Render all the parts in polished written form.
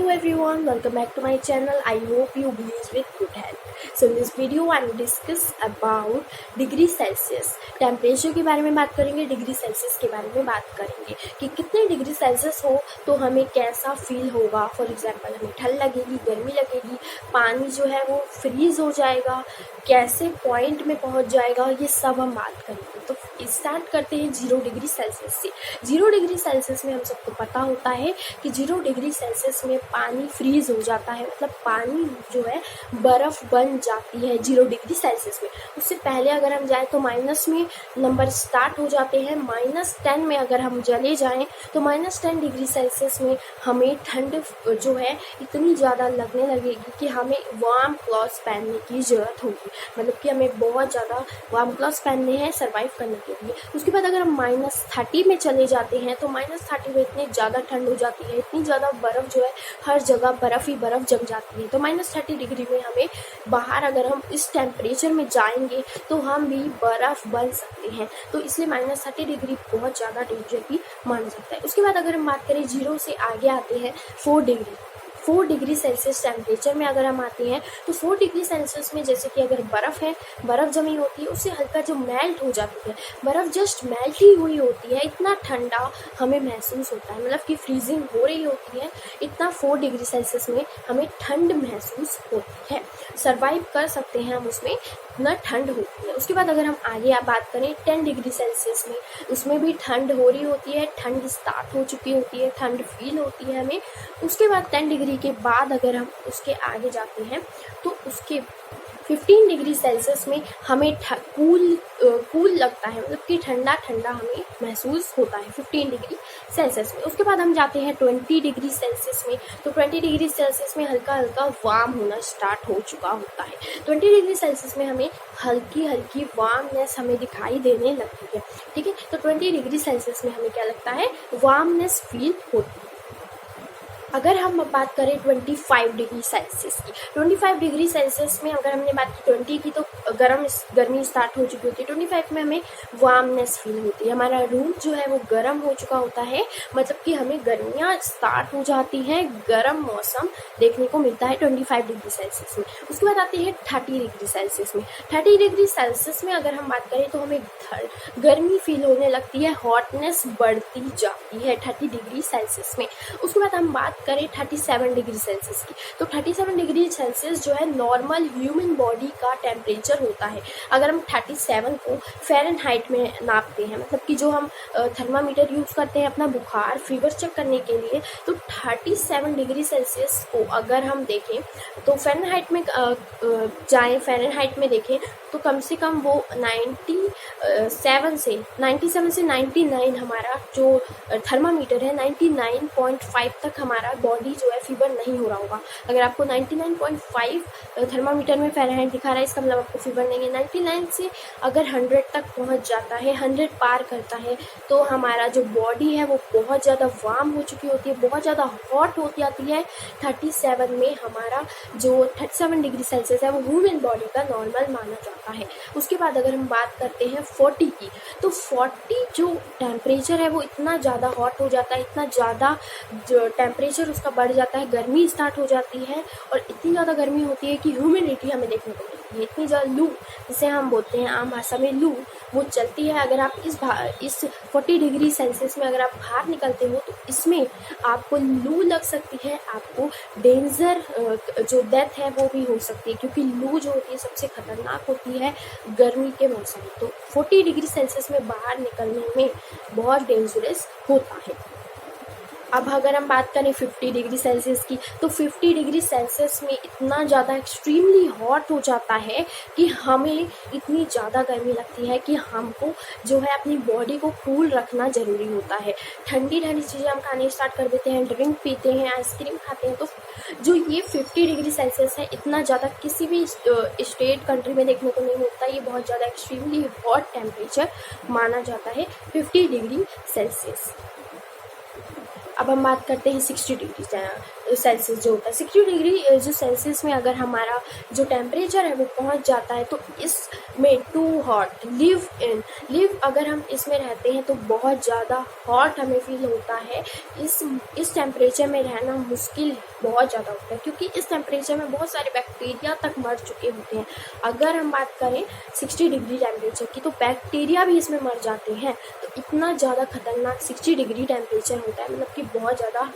Hello everyone, welcome back to my channel. I hope you be with good health. So in this video I will discuss about degree Celsius. Temperature के बारे में बात करेंगे, degree Celsius के बारे में बात करेंगे कि कितने डिग्री सेल्सियस हो तो हमें कैसा फील होगा. फॉर एग्जांपल हमें ठंड लगेगी, गर्मी लगेगी, पानी जो है वो फ्रीज हो जाएगा, कैसे पॉइंट में पहुंच जाएगा, ये सब हम बात करेंगे. तो स्टार्ट करते हैं 0 डिग्री सेल्सियस से. 0 डिग्री सेल्सियस में हम सबको पता होता है कि 0 डिग्री सेल्सियस में पानी फ्रीज हो जाता है, मतलब पानी जो है बर्फ़ बन जाती है 0 डिग्री सेल्सियस में. उससे पहले अगर हम जाएँ तो माइनस में नंबर स्टार्ट हो जाते हैं. -10 में अगर हम चले जाएँ तो -10 डिग्री सेल्सियस में हमें ठंड जो है इतनी ज़्यादा लगने लगेगी कि हमें वार्म क्लॉथ्स पहनने की ज़रूरत होगी, मतलब कि हमें बहुत ज़्यादा वार्म क्लॉथ्स पहनने हैं सर्वाइव करने के लिए. उसके बाद अगर हम -30 में चले जाते हैं तो -30 में इतनी ज़्यादा ठंड हो जाती है, इतनी ज़्यादा बर्फ़ जो है हर जगह बर्फ़ ही बर्फ़ जम जाती है. तो -30 डिग्री में हमें बाहर अगर हम इस टेम्परेचर में जाएंगे तो हम भी बर्फ़ बन सकते हैं. तो इसलिए -30 डिग्री बहुत ज़्यादा डेंजर भी माना जाता है. उसके बाद अगर हम बात करें 0 से आगे आते हैं 4 डिग्री सेल्सियस टेम्परेचर में अगर हम आते हैं तो 4 डिग्री सेल्सियस में जैसे कि अगर बर्फ़ है, बर्फ़ जमी होती है, उससे हल्का जो मेल्ट हो जाती है, बर्फ़ जस्ट मेल्ट ही हुई होती है, इतना ठंडा हमें महसूस होता है, मतलब कि फ्रीजिंग हो रही होती है. इतना 4 डिग्री सेल्सियस में हमें ठंड महसूस होती है, सर्वाइव कर सकते हैं हम उसमें, इतना ठंड होती है. उसके बाद अगर हम आगे बात करें 10 डिग्री सेल्सियस में, उसमें भी ठंड हो रही होती है, ठंड स्टार्ट हो चुकी होती है, ठंड फील होती है हमें. उसके बाद 10 डिग्री के बाद अगर हम उसके आगे जाते हैं तो उसके 15 डिग्री सेल्सियस में हमें कूल लगता है, मतलब कि ठंडा ठंडा हमें महसूस होता है 15 डिग्री सेल्सियस में. उसके बाद हम जाते हैं 20 डिग्री सेल्सियस में. तो 20 डिग्री सेल्सियस में हल्का हल्का वार्म होना स्टार्ट हो चुका होता है. 20 डिग्री सेल्सियस में हमें हल्की हल्की वार्मनेस हमें दिखाई देने लगती है. ठीक है, तो 20 डिग्री सेल्सियस में हमें क्या लगता है, वार्मनेस फील होती है. अगर हम बात करें 25 डिग्री सेल्सियस की, 25 डिग्री सेल्सियस में अगर हमने बात की 20 की तो गर्मी स्टार्ट हो चुकी होती है. 25 में हमें वार्मनेस फील होती है, हमारा रूम जो है वो गर्म हो चुका होता है, मतलब कि हमें गर्मियाँ स्टार्ट हो जाती हैं, गर्म मौसम देखने को मिलता है 25 डिग्री सेल्सियस में. उसके बाद आते हैं 30 डिग्री सेल्सियस में. 30 डिग्री सेल्सियस में अगर हम बात करें तो हमें गर्मी फील होने लगती है, हॉटनेस बढ़ती जाती है 30 डिग्री सेल्सियस में. उसके बाद हम बात करें 37 डिग्री सेल्सियस की, तो 37 डिग्री सेल्सियस जो है नॉर्मल ह्यूमन बॉडी का टेम्परेचर होता है. अगर हम 37 को फ़ारेनहाइट में नापते हैं, मतलब कि जो हम थर्मामीटर यूज़ करते हैं अपना बुखार फीवर चेक करने के लिए, तो 37 डिग्री सेल्सियस को अगर हम देखें तो फ़ारेनहाइट में जाएँ, फ़ारेनहाइट में देखें तो कम से कम वो 97 से 99 हमारा जो थर्मामीटर है 99.5 तक हमारा बॉडी जो है फीवर नहीं हो रहा होगा. अगर आपको 99.5 थर्मामीटर में फ़ारेनहाइट दिखा रहा है, इसका मतलब आपको फीवर नहीं है. 99 से अगर 100 तक पहुंच जाता है, 100 पार करता है, तो हमारा जो बॉडी है वो बहुत ज़्यादा वार्म हो चुकी होती है, बहुत ज़्यादा हॉट हो जाती है. 37 में हमारा जो 37 डिग्री सेल्सियस है वो ह्यूमन बॉडी का नॉर्मल माना जाता है. उसके बाद अगर हम बात करते हैं 40 की, तो 40 जो टेम्परेचर है वो इतना ज़्यादा हॉट हो जाता है, इतना ज़्यादा जो टेम्परेचर उसका बढ़ जाता है, गर्मी स्टार्ट हो जाती है, और इतनी ज़्यादा गर्मी होती है कि ह्यूमिडिटी हमें देखने को मिलती है, इतनी ज़्यादा लू जिसे हम बोलते हैं आम भाषा में लू, वो चलती है. अगर आप इस 40 डिग्री सेल्सियस में अगर आप बाहर निकलते हो तो इसमें आपको लू लग सकती है, आपको डेंजर जो डेथ है वो भी हो सकती है, क्योंकि लू जो होती है सबसे खतरनाक होती है गर्मी के मौसम में. तो 40 डिग्री सेल्सियस में बाहर निकलने में बहुत डेंजरस होता है. अब अगर हम बात करें 50 डिग्री सेल्सियस की, तो 50 डिग्री सेल्सियस में इतना ज़्यादा एक्सट्रीमली हॉट हो जाता है कि हमें इतनी ज़्यादा गर्मी लगती है कि हमको जो है अपनी बॉडी को कूल रखना ज़रूरी होता है. ठंडी ठंडी चीज़ें हम खाने स्टार्ट कर देते हैं, ड्रिंक पीते हैं, आइसक्रीम खाते हैं. तो जो ये 50 डिग्री सेल्सियस है, इतना ज़्यादा किसी भी स्टेट कंट्री में देखने को नहीं मिलता. ये बहुत ज़्यादा एक्सट्रीमली हॉट टेम्परेचर माना जाता है 50 डिग्री सेल्सियस. अब हम बात करते हैं 60 डिग्री सेल्सियस जो होता है। 60 डिग्री जो सेल्सियस में अगर हमारा जो टेम्परेचर है वो पहुंच जाता है तो इसमें टू हॉट लिव अगर हम इसमें रहते हैं तो बहुत ज़्यादा हॉट हमें फील होता है। इस टेम्परेचर में रहना मुश्किल बहुत ज़्यादा होता है, क्योंकि इस टेम्परेचर में बहुत सारे बैक्टीरिया तक मर चुके होते हैं। अगर हम बात करें 60 डिग्री टेम्परेचर की तो बैक्टीरिया भी इसमें मर जाते हैं। तो इतना ज़्यादा खतरनाक 60 डिग्री टेम्परेचर होता है, मतलब कि बहुत ज़्यादा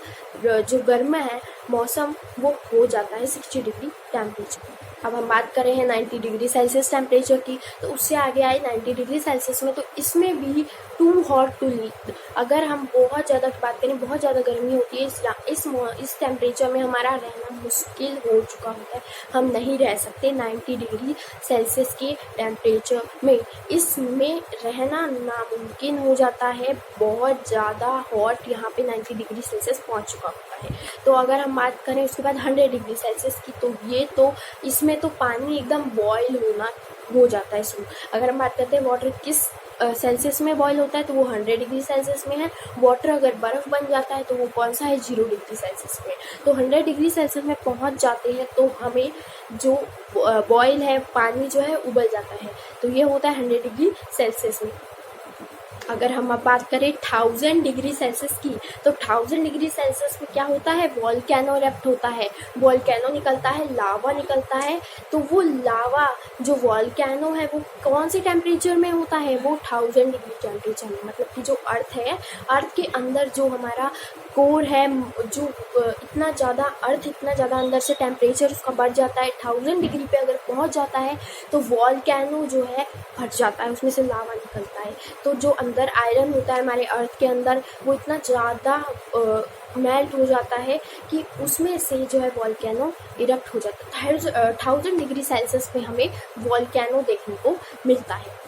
जो गर्म है मौसम वो हो जाता है 60 डिग्री टेम्परेचर। अब हम बात करें हैं 90 डिग्री सेल्सियस टेम्परेचर की, तो उससे आगे आए 90 डिग्री सेल्सियस में, तो इसमें भी टू हॉट टू लिव। अगर हम बहुत ज़्यादा बात करें, बहुत ज़्यादा गर्मी होती है, इस टेम्परेचर में हमारा रहना मुश्किल हो चुका होता है, हम नहीं रह सकते 90 डिग्री सेल्सियस के टेम्परेचर में। इसमें रहना नामुमकिन हो जाता है, बहुत ज़्यादा हॉट यहाँ पे 90 डिग्री सेल्सियस पहुँच चुका होता है। तो अगर हम बात करें उसके बाद 100 डिग्री सेल्सियस की, तो ये तो इसमें तो पानी एकदम बॉयल होना हो जाता है इसमें। अगर हम बात करते हैं वाटर किस सेल्सियस में बॉयल होता है, तो वो 100 डिग्री सेल्सियस में है। वाटर अगर बर्फ़ बन जाता है तो वो कौन सा है, 0 डिग्री सेल्सियस में। तो 100 डिग्री सेल्सियस में पहुंच जाते हैं तो हमें जो बॉयल है पानी जो है उबल जाता है, तो ये होता है 100 डिग्री सेल्सियस में। अगर हम अब बात करें 1000 डिग्री सेल्सियस की, तो 1000 डिग्री सेल्सियस में क्या होता है, वॉल्केनो इरप्ट होता है, वॉल्केनो निकलता है, लावा निकलता है। तो वो लावा जो वॉल्केनो है वो कौन से टेम्परेचर में होता है, वो 1000 डिग्री टेम्परेचर में। मतलब कि जो अर्थ है, अर्थ के अंदर जो हमारा कोर है, जो इतना ज़्यादा अंदर से टेम्परेचर उसका बढ़ जाता है 1000 डिग्री पे अगर पहुंच जाता है तो वॉल्केनो जो है फट जाता है, उसमें से लावा निकलता है। तो जो अंदर आयरन होता है हमारे अर्थ के अंदर, वो इतना ज़्यादा मेल्ट हो जाता है कि उसमें से जो है वॉल्केनो इरप्ट हो जाता है। 1000 डिग्री सेल्सियस में हमें वॉल्केनो देखने को मिलता है।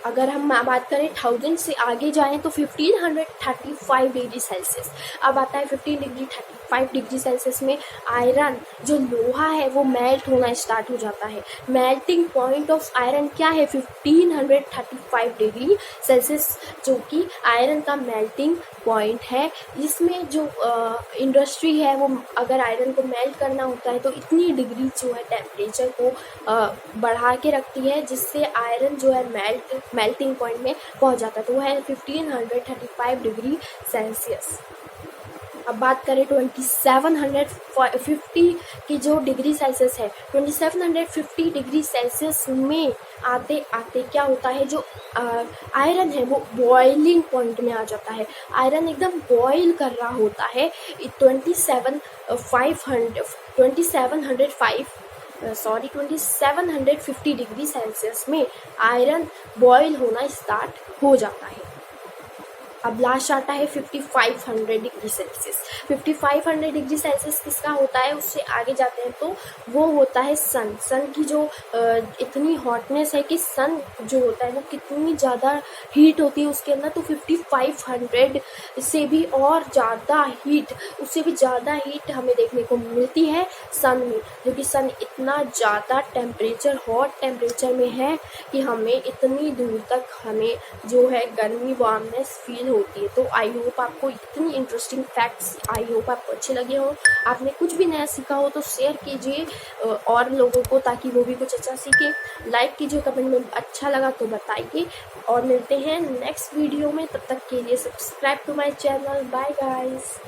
अगर हम बात करें 1000 से आगे जाएं तो 1535 डिग्री सेल्सियस। अब आता है 1535 डिग्री सेल्सियस में आयरन जो लोहा है वो मेल्ट होना स्टार्ट हो जाता है। मेल्टिंग पॉइंट ऑफ आयरन क्या है, 1535 डिग्री सेल्सियस, जो कि आयरन का मेल्टिंग पॉइंट है। इसमें जो इंडस्ट्री है वो अगर आयरन को मेल्ट करना होता है तो इतनी डिग्री जो है टेम्परेचर को बढ़ा के रखती है, जिससे आयरन जो है मेल्टिंग पॉइंट में पहुंच जाता है, तो वो है 1535 डिग्री सेल्सियस। अब बात करें 2750 की जो डिग्री सेल्सियस है, 2750 डिग्री सेल्सियस में आते आते क्या होता है, जो आयरन है वो बॉइलिंग पॉइंट में आ जाता है। आयरन एकदम बॉइल कर रहा होता है 2750 डिग्री सेल्सियस में आयरन बॉयल होना स्टार्ट हो जाता है। अब लास्ट आता है 5500 डिग्री सेल्सियस। 5500 डिग्री सेल्सियस किसका होता है, उससे आगे जाते हैं तो वो होता है सन की जो इतनी हॉटनेस है कि सन जो होता है वो कितनी ज़्यादा हीट होती है उसके अंदर। तो 5500 से भी और ज़्यादा हीट, उससे भी ज़्यादा हीट हमें देखने को मिलती है सन में, जो कि सन इतना ज़्यादा टेम्परेचर हॉट टेम्परेचर में है कि हमें इतनी दूर तक हमें जो है गर्मी वार्मनेस फील होती है। तो आई होप आपको इतनी इंटरेस्टिंग फैक्ट्स आई होप आपको अच्छे लगे हो, आपने कुछ भी नया सीखा हो तो शेयर कीजिए और लोगों को, ताकि वो भी कुछ अच्छा सीखे। लाइक कीजिए, कमेंट में अच्छा लगा तो बताइए, और मिलते हैं नेक्स्ट वीडियो में। तब तक के लिए subscribe to my channel. Bye guys.